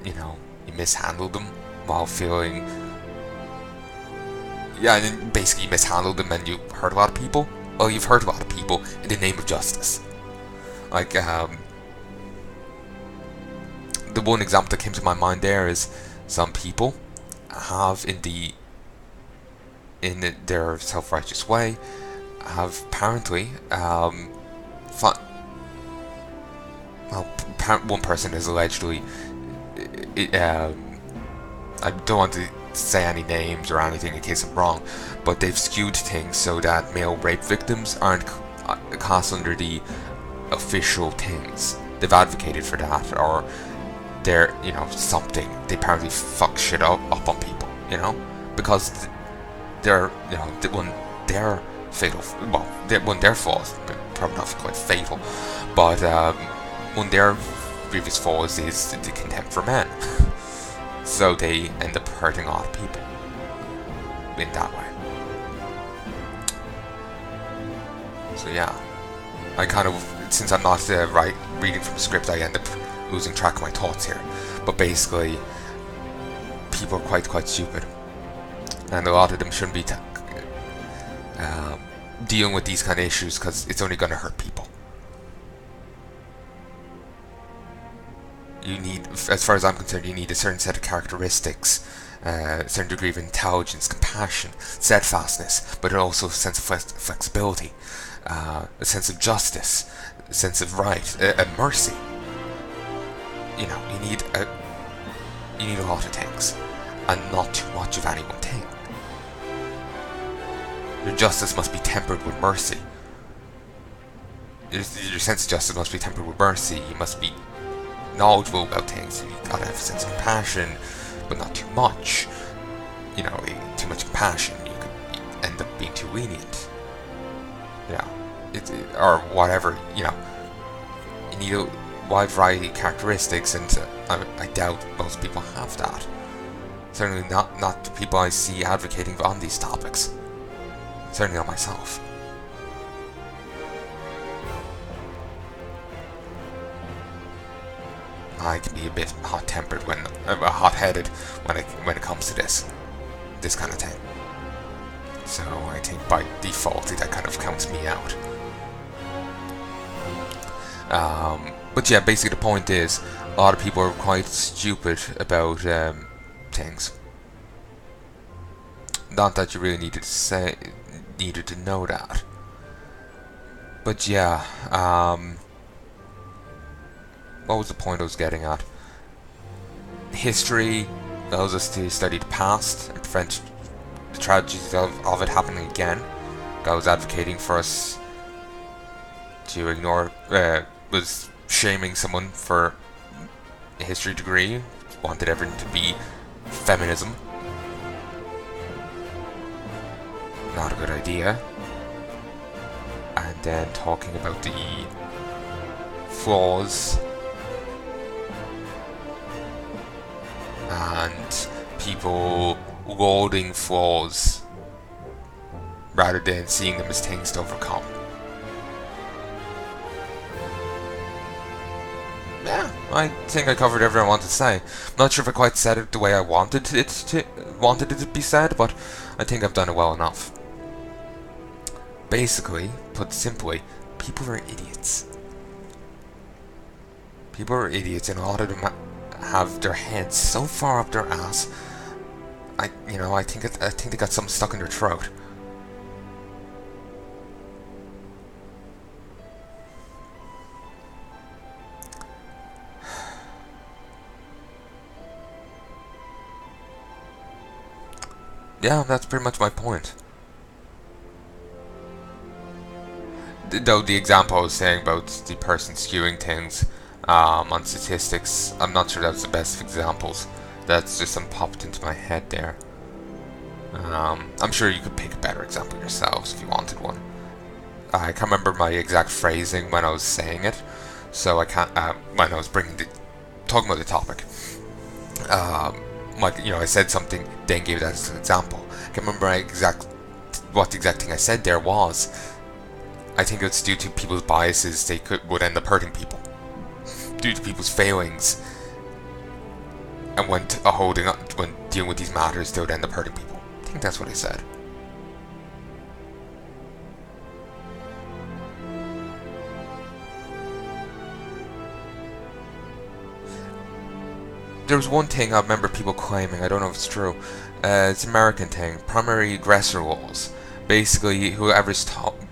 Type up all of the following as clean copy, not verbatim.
you know, you mishandled them while feeling, yeah, and then basically you mishandled them and you hurt a lot of people. Well, you've hurt a lot of people in the name of justice. Like, the one example that came to my mind there is some people have in their self-righteous way, have apparently, one person is allegedly, I don't want to say any names or anything in case I'm wrong, but they've skewed things so that male rape victims aren't cast under the official things. They've advocated for that, or they're, you know, something. They apparently fuck shit up on people, you know, because they're, you know, when they're fatal, well, when their fault, probably not quite fatal, but when their previous fault is the contempt for men, so they end up hurting a lot of people in that way. So yeah, I kind of, since I'm not reading from a script, I end up losing track of my thoughts here. But basically, people are quite stupid, and a lot of them shouldn't be dealing with these kind of issues because it's only going to hurt people. You need, as far as I'm concerned, you need a certain set of characteristics, a certain degree of intelligence, compassion, steadfastness, but also a sense of flexibility, a sense of justice, a sense of right, a mercy. You know, you need a lot of things, and not too much of any one thing. Your justice must be tempered with mercy. Your sense of justice must be tempered with mercy. You must be knowledgeable about things. You gotta have a sense of compassion, but not too much. You know, too much compassion, you could end up being too lenient. Yeah, or whatever. You know, you need a wide variety of characteristics, and I doubt most people have that. Certainly not the people I see advocating on these topics. Certainly not myself. I can be a bit hot-tempered hot-headed when it comes to this kind of thing. So I think by default that kind of counts me out. But yeah, basically the point is, a lot of people are quite stupid about things. Not that you really needed to know that. But yeah, what was the point I was getting at? History allows us to study the past and prevent the tragedies of it happening again. God was advocating for us to ignore, was shaming someone for a history degree, wanted everything to be feminism. Not a good idea. And then talking about the flaws and people lauding flaws rather than seeing them as things to overcome. Yeah, I think I covered everything I wanted to say. I'm not sure if I quite said it the way I wanted it to be said, but I think I've done it well enough. Basically, put simply, people are idiots. People are idiots, and a lot of them have their heads so far up their ass. I think they got something stuck in their throat. Yeah, that's pretty much my point. Though the example I was saying about the person skewing things on statistics, I'm not sure that was the best of examples. That's just something popped into my head there. I'm sure you could pick a better example yourselves if you wanted one. I can't remember my exact phrasing when I was saying it, so I can't. When I was talking about the topic, I said something, then gave that as an example. I can't remember what the exact thing I said there was. I think it's due to people's biases. Would end up hurting people due to people's failings. and when when dealing with these matters, they would end up hurting people. I think that's what he said. There was one thing I remember people claiming, I don't know if it's true, it's an American thing, primary aggressor laws. Basically, whoever's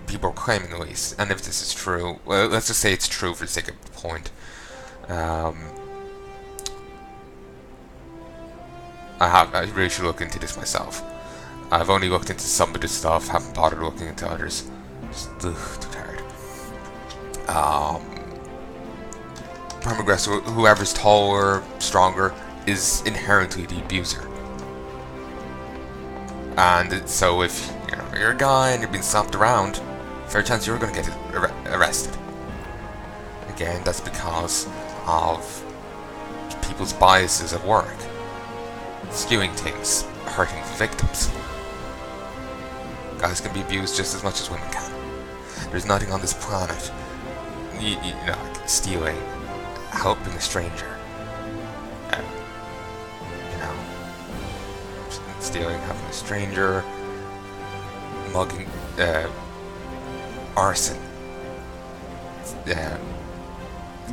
people are claiming at least, and if this is true, well, let's just say it's true for the sake of the point. I really should look into this myself. I've only looked into some of this stuff, haven't bothered looking into others. Just, too tired. Prime aggressor, whoever's taller, stronger, is inherently the abuser. And so if you're a guy and you're being slapped around, fair chance you're going to get arrested. Again, that's because of people's biases at work. Skewing things, hurting victims. Guys can be abused just as much as women can. There's nothing on this planet, like stealing, helping a stranger, stealing, helping a stranger, mugging, arson,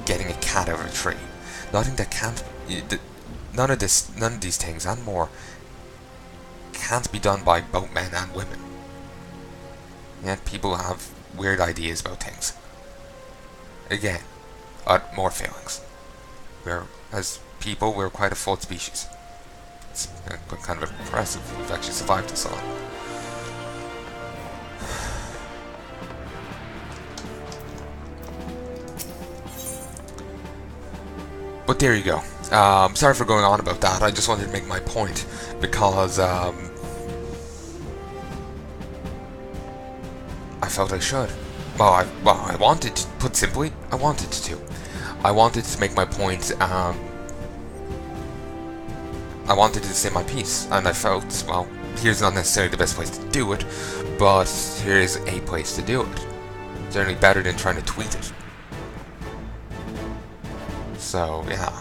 getting a cat out of a tree. Nothing that can't. None of these things and more can't be done by both men and women. Yet people have weird ideas about things. Again, more failings. As people, we're quite a flawed species. It's kind of impressive we've actually survived this long. But there you go. Sorry for going on about that. I just wanted to make my point because I felt I should. I wanted to, put simply, I wanted to. I wanted to make my point. I wanted to say my piece, and I felt, well, here's not necessarily the best place to do it, but here's a place to do it. Certainly better than trying to tweet it. So, yeah.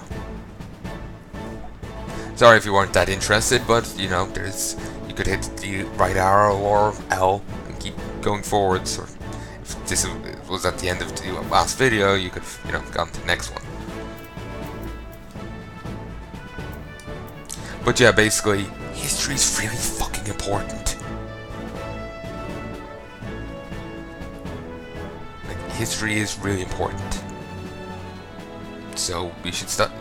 Sorry if you weren't that interested, but, you could hit the right arrow or L and keep going forwards, or if this was at the end of the last video, you could have, gone to the next one. But yeah, basically, history's really fucking important. Like, history is really important. So, we should start,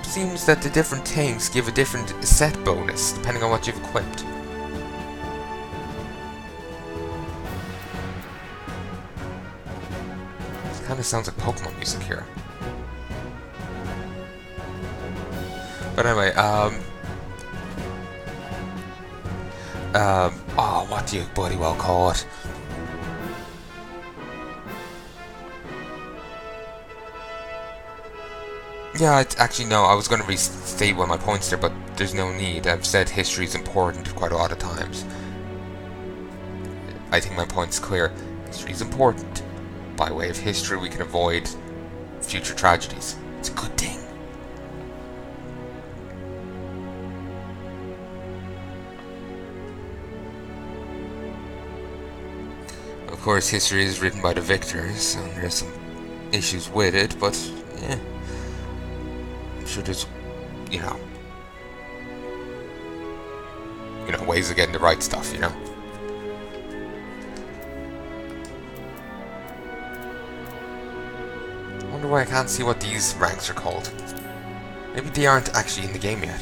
Seems that the different things give a different set bonus, depending on what you've equipped. It kinda sounds like Pokemon music here. But anyway, oh, what do you bloody well call it? Yeah, actually no, I was going to restate one of my points there, but there's no need. I've said history is important quite a lot of times. I think my point's clear. History is important. By way of history, we can avoid future tragedies. It's a good thing. Of course, history is written by the victors, and there's some issues with it, but yeah. I'm sure there's, ways of getting the right stuff, I wonder why I can't see what these ranks are called. Maybe they aren't actually in the game yet.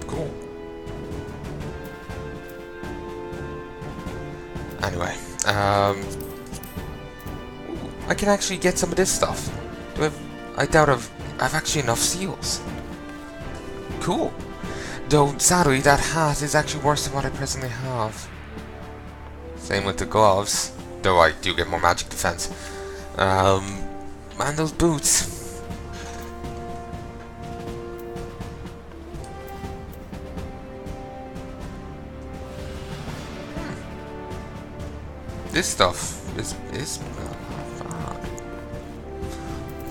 Cool. Anyway, I can actually get some of this stuff. I doubt I've actually enough seals. Cool. Though, sadly, that hat is actually worse than what I presently have. Same with the gloves, though I do get more magic defense. Man, those boots. This stuff is bad.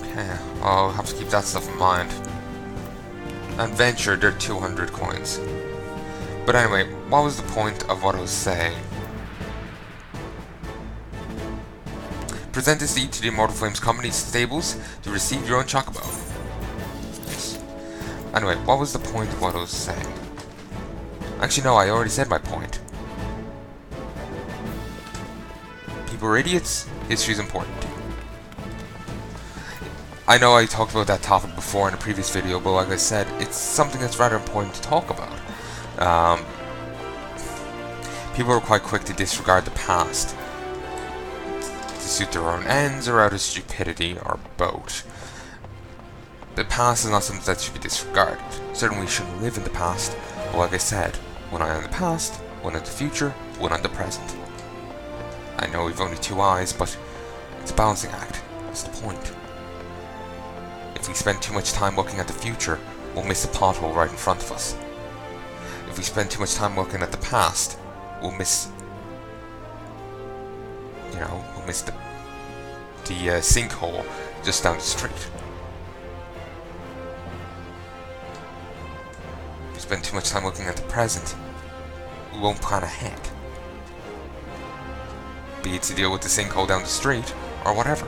Okay, I'll have to keep that stuff in mind. And venture, they're 200 coins. But anyway, what was the point of what I was saying? Present this deed to the Immortal Flames Company stables to receive your own chocobo. Yes. Anyway, what was the point of what I was saying? Actually, no, I already said my point. People are idiots. History is important. I know I talked about that topic before in a previous video, but like I said, it's something that's rather important to talk about. People are quite quick to disregard the past to suit their own ends or out of stupidity or both. The past is not something that should be disregarded. Certainly we shouldn't live in the past, but like I said, one eye on the past, one on the future, one on the present. I know we've only two eyes, but it's a balancing act. That's the point. If we spend too much time looking at the future, we'll miss the pothole right in front of us. If we spend too much time looking at the past, we'll miss the sinkhole just down the street. If we spend too much time looking at the present, we won't plan ahead. Be it to deal with the sinkhole down the street, or whatever.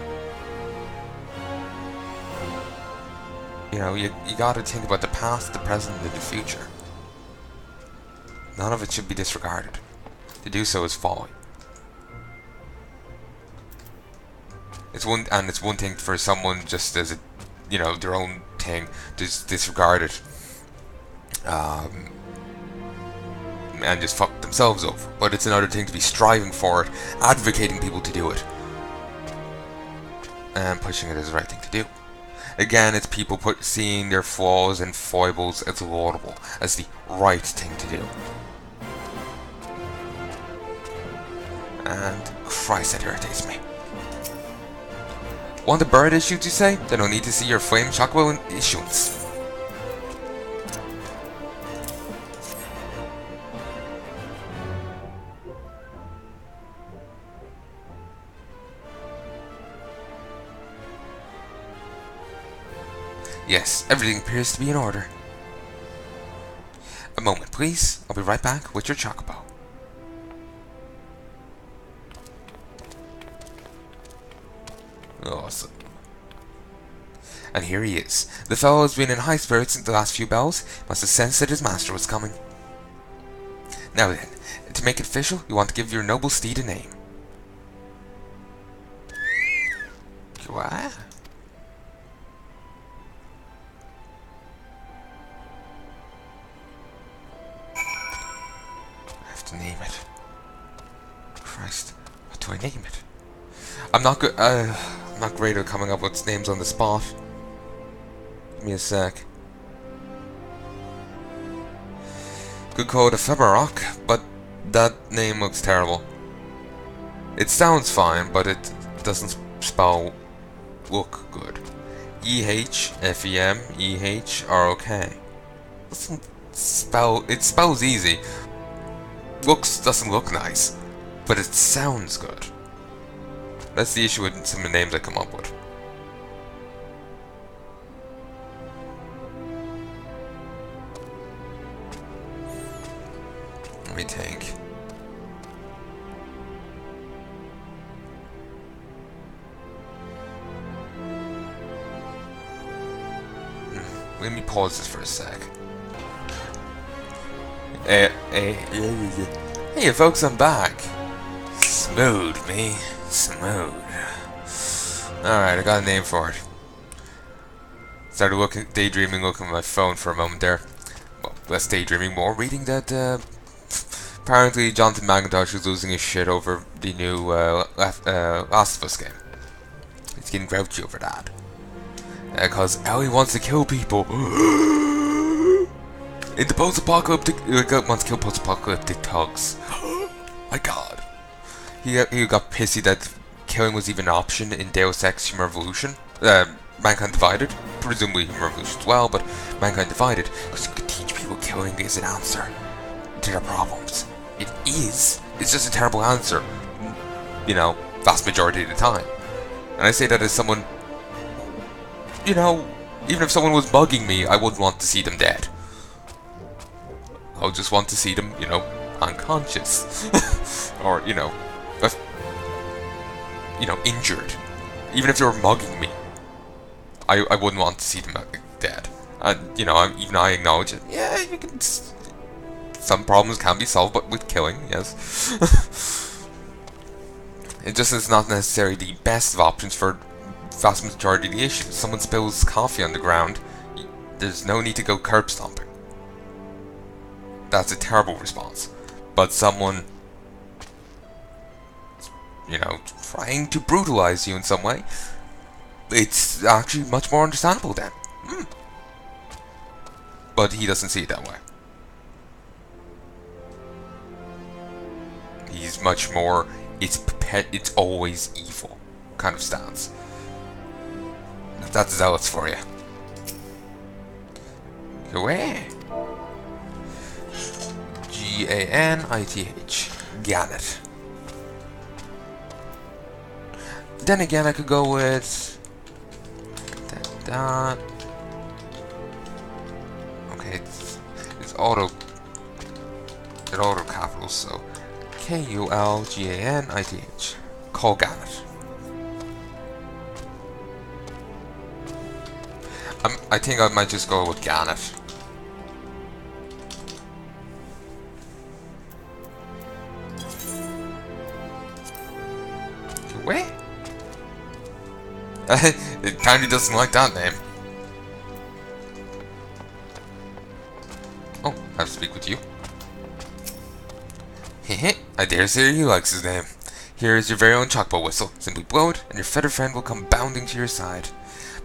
You know, you gotta think about the past, the present, and the future. None of it should be disregarded. To do so is folly. It's one thing for someone just as their own thing to just disregard it, and just fuck themselves over. But it's another thing to be striving for it, advocating people to do it, and pushing it as the right thing to do. Again, it's people seeing their flaws and foibles as laudable, as the right thing to do. And Christ, that irritates me. Want a bird issued, you say? Then I'll need to see your flame chocobo in issuance. Yes, everything appears to be in order. A moment, please. I'll be right back with your chocobo. Awesome. And here he is. The fellow has been in high spirits since the last few bells. Must have sensed that his master was coming. Now then, to make it official, you want to give your noble steed a name. What? I have to name it. Christ, what do I name it? I'm not good. I'm not great at coming up with names on the spot. Give me a sec. Could call it Ephemerock, but that name looks terrible. It sounds fine, but it doesn't look good. E-H-F-E-M-E-H-R-O-K. It spells easy. Doesn't look nice, but it sounds good. That's the issue with some of the names I come up with. Let me think. Let me pause this for a sec. Hey folks, I'm back. Smooth, me. Smooth. Alright, I got a name for it. Started daydreaming, looking at my phone for a moment there. Well, less daydreaming, more reading that apparently Jonathan McIntosh is losing his shit over the new Last of Us game. He's getting grouchy over that. Because Ellie wants to kill people. In the post-apocalyptic, wants to kill post-apocalyptic thugs. My God. He got pissy that killing was even an option in Deus Ex Human Revolution. Mankind Divided. Presumably Human Revolution as well, but Mankind Divided. Because you could teach people killing is an answer to their problems. It is. It's just a terrible answer. you know, vast majority of the time. And I say that as someone, you know, even if someone was bugging me, I wouldn't want to see them dead. I would just want to see them, you know, unconscious. Or, you know, injured. Even if they were mugging me, I wouldn't want to see them dead. And, you know, even I acknowledge it. Yeah, you can... Some problems can be solved, but with killing, yes. It just is not necessarily the best of options for vast majority of the issues. Someone spills coffee on the ground, there's no need to go curb stomping. That's a terrible response. But someone, you know, trying to brutalize you in some way, it's actually much more understandable then. But he doesn't see it that way. He's much more, it's always evil kind of stance. That's zealots for you. Away. G-A-N-I-T-H. Ganit. Then again, I could go with that. Okay, it's auto capitals, so K-U-L-G-A-N-I-T-H. Call Ganit. I think I might just go with Ganit. Wait. It kinda doesn't like that name. Oh, I have to speak with you. Hehe, I dare say he likes his name. Here is your very own chocobo whistle. Simply blow it, and your feathered friend will come bounding to your side.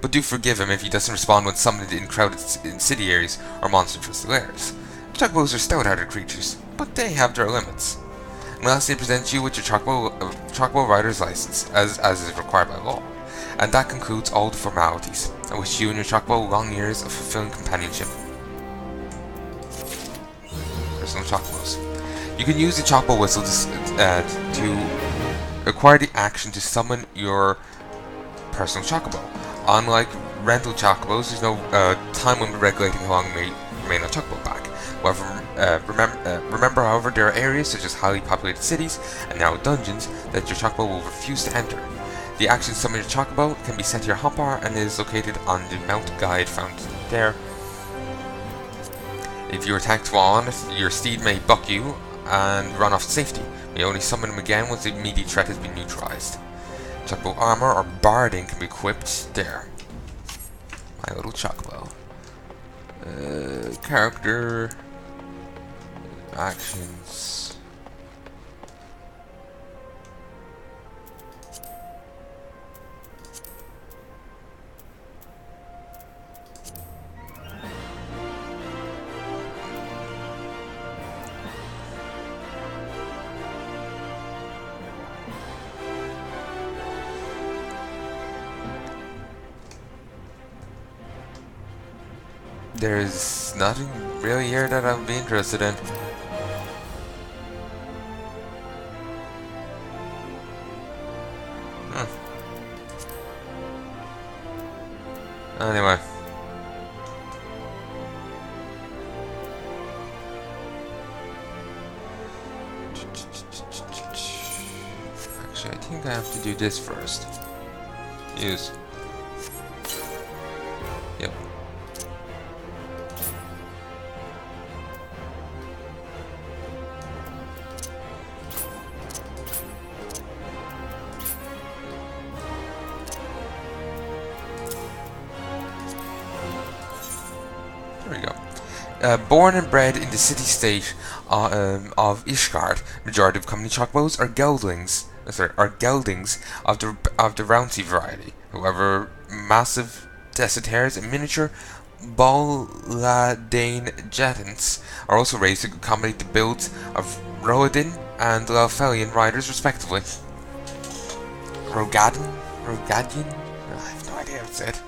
But do forgive him if he doesn't respond when summoned in crowded incendiaries or monster-infested lairs. Chocobos are stout-hearted creatures, but they have their limits. Unless they present you with your chocobo rider's license, as is required by law. And that concludes all the formalities. I wish you and your chocobo long years of fulfilling companionship. Personal chocobos. You can use the chocobo whistle to acquire the action to summon your personal chocobo. Unlike rental chocobos, there's no time limit regulating how long you may remain on chocobo back. However, remember, however, there are areas such as highly populated cities and narrow dungeons that your chocobo will refuse to enter. The action summon your chocobo can be set to your hotbar and is located on the mount guide found there. If you are attacked while on it, your steed may buck you and run off to safety. You may only summon him again once the immediate threat has been neutralized. Chocobo armor or barding can be equipped there. My little chocobo. Character. Actions. There's nothing really here that I would be interested in. Anyway. Actually, I think I have to do this first. Use. Yep. Born and bred in the city-state of Ishgard, majority of company chocobos are geldings. Geldings of the Rouncy variety. However, massive deserters and miniature Balladane Jetons are also raised to accommodate the builds of Rohadin and Lelfelian riders, respectively. Rogadian? I have no idea how to say it.